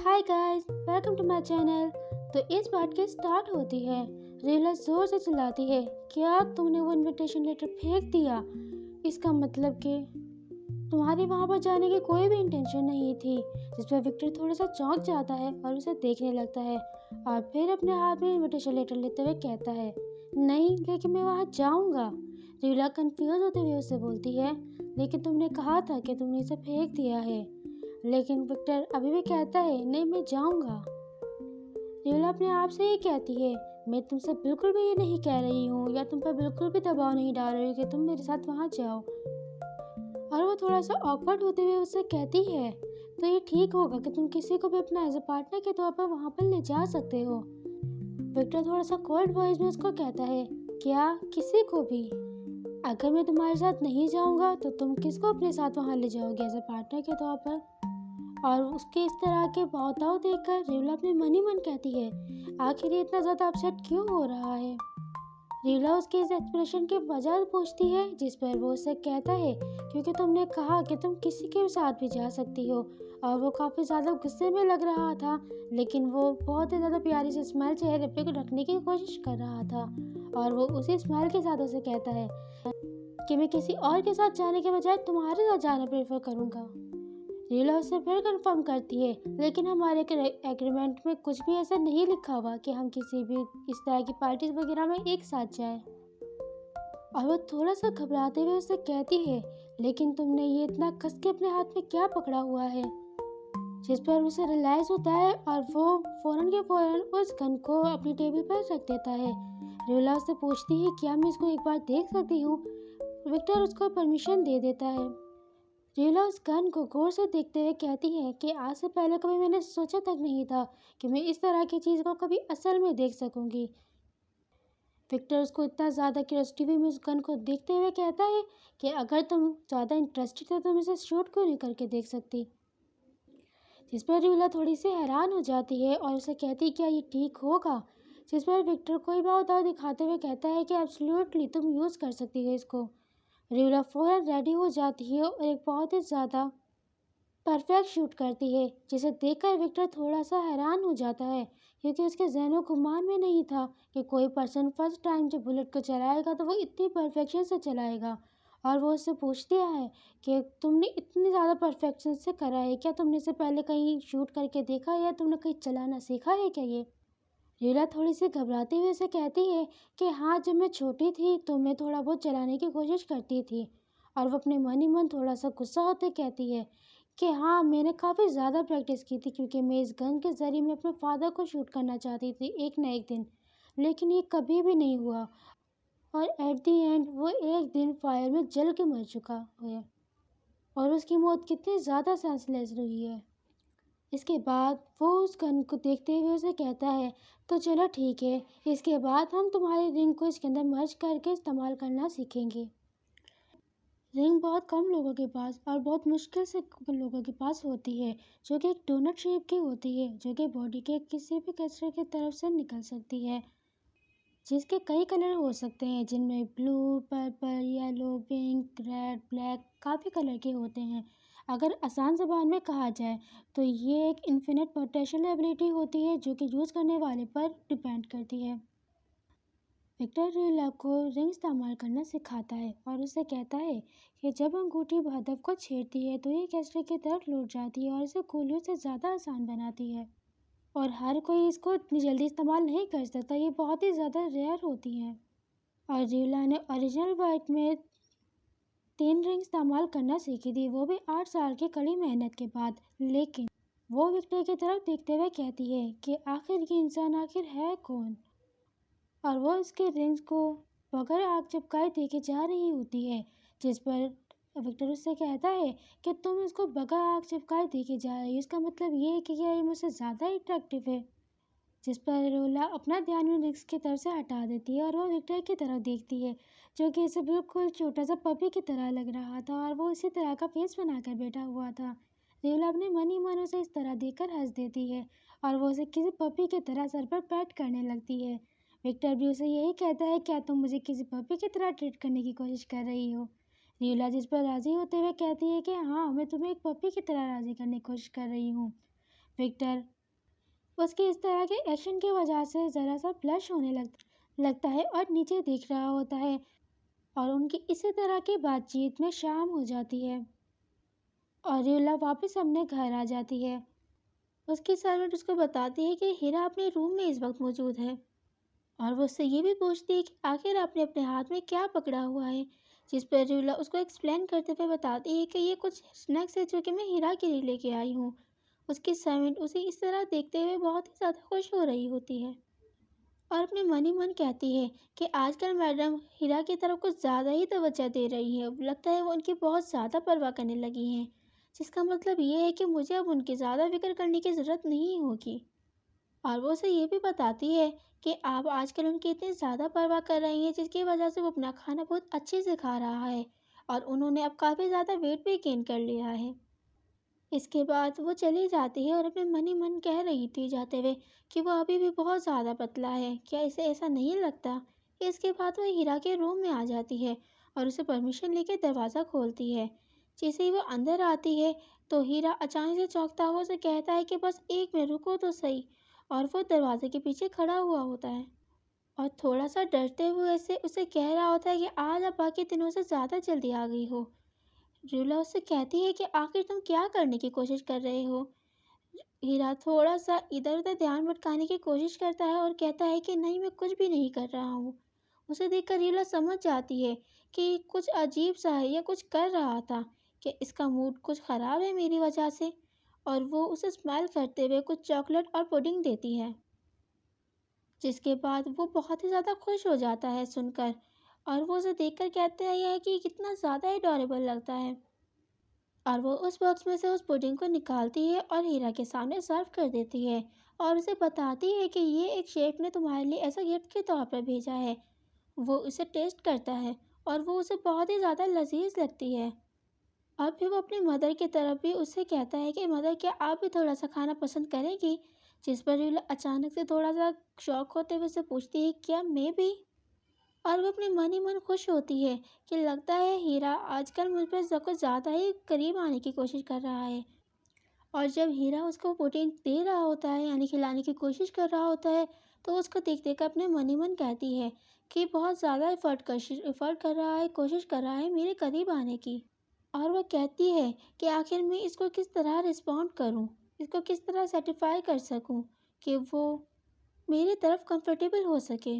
Hi guys, welcome to my channel. तो इस बात की स्टार्ट होती है। रीला जोर से चिल्लाती है, क्या तुमने वो इनविटेशन लेटर फेंक दिया? इसका मतलब कि तुम्हारी वहाँ पर जाने की कोई भी इंटेंशन नहीं थी। जिस पर विक्टर थोड़ा सा चौंक जाता है और उसे देखने लगता है और फिर अपने हाथ में इनविटेशन लेटर लेते हुए कहता है, नहीं, लेकिन मैं वहाँ जाऊँगा। रीला कंफ्यूज होते हुए उससे बोलती है, लेकिन तुमने कहा था कि तुमने इसे फेंक दिया है। लेकिन विक्टर अभी भी कहता है, नहीं, मैं जाऊँगा। रीला अपने आप से ही कहती है, मैं तुमसे बिल्कुल भी ये नहीं कह रही हूँ या तुम पर बिल्कुल भी दबाव नहीं डाल रही हूँ कि तुम मेरे साथ वहाँ जाओ। और वो थोड़ा सा ऑकवर्ड होते हुए उससे कहती है, तो ये ठीक होगा कि तुम किसी को भी अपना एज ए पार्टनर के तौर पर वहाँ पर ले जा सकते हो। विक्टर थोड़ा सा कोल्ड वॉइस में उसको कहता है, क्या किसी को भी? अगर मैं तुम्हारे साथ नहीं जाऊँगा तो तुम किसको अपने साथ वहाँ ले जाओगे एज ए पार्टनर के तौर पर? और उसके इस तरह के बहकाव देखकर रीला अपने मन ही मन कहती है, आखिर ये इतना ज़्यादा अपसेट क्यों हो रहा है? रीला उसके इस एक्सप्रेशन की वजह पूछती है, जिस पर वो उससे कहता है, क्योंकि तुमने कहा कि तुम किसी के साथ भी जा सकती हो। और वो काफ़ी ज़्यादा गुस्से में लग रहा था, लेकिन वो बहुत ही ज़्यादा प्यारी सी स्माइल चेहरे पे को रखने की कोशिश कर रहा था। और वो उसी स्माइल के साथ उसे कहता है कि मैं किसी और के साथ जाने के बजाय तुम्हारे साथ जाना प्रेफर करूँगा। रीला उससे फिर कंफर्म करती है, लेकिन हमारे एग्रीमेंट में कुछ भी ऐसा नहीं लिखा हुआ कि हम किसी भी इस तरह की पार्टीज वगैरह में एक साथ जाएं। और वो थोड़ा सा घबराते हुए उससे कहती है, लेकिन तुमने ये इतना कस के अपने हाथ में क्या पकड़ा हुआ है? जिस पर उसे रियलाइज होता है और वो फौरन के फौरन उस गन को अपनी टेबल पर रख देता है। रीला उससे पूछती है, क्या मैं इसको एक बार देख सकती हूँ? विक्टर उसको परमिशन दे देता है। रीला उस गन को गौर से देखते हुए कहती है कि आज से पहले कभी मैंने सोचा तक नहीं था कि मैं इस तरह की चीज़ को कभी असल में देख सकूंगी। विक्टर उसको इतना ज़्यादा क्यूरियोसिटी में उस गन को देखते हुए कहता है कि अगर तुम ज़्यादा इंटरेस्टेड हो तो तुम इसे शूट क्यों नहीं करके देख सकती? जिस पर रीला थोड़ी सी हैरान हो जाती है और उसे कहती, क्या ये ठीक होगा? जिस पर विक्टर कोई भाव दिखाते हुए कहता है कि एब्सोल्युटली तुम यूज़ कर सकती हो इसको। रीला फौरन रेडी हो जाती है और एक बहुत ही ज़्यादा परफेक्ट शूट करती है, जिसे देखकर विक्टर थोड़ा सा हैरान हो जाता है, क्योंकि उसके ज़हन गुमान में नहीं था कि कोई पर्सन फर्स्ट टाइम जब बुलेट को चलाएगा तो वो इतनी परफेक्शन से चलाएगा। और वो उससे पूछती है कि तुमने इतनी ज़्यादा परफेक्शन से करा है, क्या तुमने इसे पहले कहीं शूट करके देखा है या तुमने कहीं चलाना सीखा है क्या ये? रीला थोड़ी सी घबराते हुए से कहती है कि हाँ, जब मैं छोटी थी तो मैं थोड़ा बहुत चलाने की कोशिश करती थी। और वो अपने मन ही मन थोड़ा सा गुस्सा होते कहती है कि हाँ, मैंने काफ़ी ज़्यादा प्रैक्टिस की थी, क्योंकि मैं इस गन के ज़रिए मैं अपने फादर को शूट करना चाहती थी एक ना एक दिन, लेकिन ये कभी भी नहीं हुआ। और एट दी एंड वो एक दिन फायर में जल के मर चुका है। और उसकी मौत कितनी ज़्यादा सेंसलेस हुई है। इसके बाद वो उस गन को देखते हुए उसे कहता है, तो चलो ठीक है, इसके बाद हम तुम्हारी रिंग को इसके अंदर मर्ज करके इस्तेमाल करना सीखेंगे। रिंग बहुत कम लोगों के पास और बहुत मुश्किल से लोगों के पास होती है, जो कि एक डोनट शेप की होती है, जो कि बॉडी के किसी भी हिस्से की तरफ से निकल सकती है, जिसके कई कलर हो सकते हैं, जिनमें blue, purple, yellow, pink, red, black काफ़ी कलर के होते हैं। अगर आसान ज़बान में कहा जाए तो ये एक इन्फिनिट पोटेंशियल एबिलिटी होती है, जो कि यूज़ करने वाले पर डिपेंड करती है। विक्टर रीला को रिंग इस्तेमाल करना सिखाता है और उसे कहता है कि जब अंगूठी हदफ को छेड़ती है तो ये कैस्ट्रे की तरफ लौट जाती है और इसे गोलियों से ज़्यादा आसान बनाती है। और हर कोई इसको इतनी जल्दी इस्तेमाल नहीं कर सकता, ये बहुत ही ज़्यादा रेयर होती हैं। और रीला ने ओरिजिनल वर्क में 3 रिंग इस्तेमाल करना सीखी थी, वो भी 8 साल की कड़ी मेहनत के बाद। लेकिन वो विक्टर की तरफ देखते हुए कहती है कि आखिर ये इंसान आखिर है कौन? और वो उसके रिंग्स को बगैर आग चिपकाए देके जा रही होती है, जिस पर विक्टर उससे कहता है कि तुम इसको बगैर आग चिपकाए देके जा रही हो, इसका मतलब ये है कि क्या ये मुझसे ज़्यादा अट्रैक्टिव है? जिस पर रोला अपना ध्यान उन रिंग्स की तरफ से हटा देती है और वो विक्टर की तरफ देखती है, जो कि इसे बिल्कुल छोटा सा पपी की तरह लग रहा था और वो इसी तरह का फेस बनाकर बैठा हुआ था। रेवला अपने मन ही मन उसे इस तरह देखकर हंस देती है और वो उसे किसी पपी की तरह सर पर पैट करने लगती है। विक्टर भी उसे यही कहता है, क्या तुम मुझे किसी पपी की तरह ट्रीट करने की कोशिश कर रही हो? रेवला जिस पर राजी होते हुए कहती है कि हाँ, मैं तुम्हें एक पपी की तरह राजी करने की कोशिश कर रही हूँ। विक्टर उसके इस तरह के एक्शन की वजह से ज़रा सा ब्लश होने लगता है और नीचे देख रहा होता है, और उनकी इसी तरह की बातचीत में शाम हो जाती है और रीला वापस अपने घर आ जाती है। उसकी सर्वेंट उसको बताती है कि हीरा अपने रूम में इस वक्त मौजूद है, और वो उससे ये भी पूछती है कि आखिर आपने अपने हाथ में क्या पकड़ा हुआ है, जिस पर रीला उसको एक्सप्लेन करते हुए बताती है कि ये कुछ स्नैक्स है जो कि मैं हीरा के लिए लेके आई हूँ। उसकी सर्वेंट उसे इस तरह देखते हुए बहुत ही ज़्यादा खुश हो रही होती है और अपने मन ही मन कहती है कि आजकल मैडम हीरा की तरफ कुछ ज़्यादा ही तवज्जो दे रही है। लगता है वो उनकी बहुत ज़्यादा परवाह करने लगी हैं, जिसका मतलब ये है कि मुझे अब उनकी ज़्यादा फिक्र करने की ज़रूरत नहीं होगी। और वो उसे ये भी बताती है कि आप आजकल उनकी इतनी ज़्यादा परवाह कर रही हैं, जिसकी वजह से वो अपना खाना बहुत अच्छे से खा रहा है और उन्होंने अब काफ़ी ज़्यादा वेट भी गेन कर लिया है। इसके बाद वो चली जाती है और अपने मन ही मन कह रही थी जाते हुए कि वो अभी भी बहुत ज़्यादा पतला है, क्या इसे ऐसा नहीं लगता? इसके बाद वो हीरा के रूम में आ जाती है और उसे परमिशन लेके दरवाज़ा खोलती है। जैसे ही वो अंदर आती है तो हीरा अचानक से चौंकता हुआ उसे कहता है कि बस एक मिनट रुको तो सही, और वो दरवाजे के पीछे खड़ा हुआ होता है और थोड़ा सा डरते हुए से उसे कह रहा होता है कि आज आप बाकी दिनों से ज़्यादा जल्दी आ गई हो। ड्यूला उससे कहती है कि आखिर तुम क्या करने की कोशिश कर रहे हो। हीरा थोड़ा सा इधर उधर ध्यान भटकाने की कोशिश करता है और कहता है कि नहीं, मैं कुछ भी नहीं कर रहा हूँ। उसे देखकर हीरा समझ जाती है कि कुछ अजीब सा है या कुछ कर रहा था, कि इसका मूड कुछ ख़राब है मेरी वजह से, और वो उसे स्माइल करते हुए कुछ चॉकलेट और पुडिंग देती है, जिसके बाद वो बहुत ही ज़्यादा खुश हो जाता है सुनकर, और वो उसे देखकर कहते हैं यह कि कितना ज़्यादा एडोरेबल लगता है, और वो उस बॉक्स में से उस पुडिंग को निकालती है और हीरा के सामने सर्व कर देती है और उसे बताती है कि ये एक शेफ ने तुम्हारे लिए ऐसा गिफ्ट के तौर पर भेजा है। वो उसे टेस्ट करता है और वो उसे बहुत ही ज़्यादा लजीज लगती है। और फिर वो अपनी मदर की तरफ भी उससे कहता है कि मदर, क्या आप भी थोड़ा सा खाना पसंद करेंगी? जिस पर हीरा अचानक से थोड़ा सा शौक होते हुए से पूछती है, क्या मैं भी? और वो अपने मन ही मन खुश होती है कि लगता है हीरा आजकल मुझ पर कुछ ज़्यादा ही करीब आने की कोशिश कर रहा है। और जब हीरा उसको पुडिंग दे रहा होता है, यानी खिलाने की कोशिश कर रहा होता है, तो उसको देख देख कर अपने मन ही मन कहती है कि बहुत ज़्यादा एफर्ट कर रहा है, कोशिश कर रहा है मेरे करीब आने की। और वो कहती है कि आखिर मैं इसको किस तरह रिस्पॉन्ड करूं, इसको किस तरह सेटिस्फाई कर सकूं कि वो मेरी तरफ कंफर्टेबल हो सके।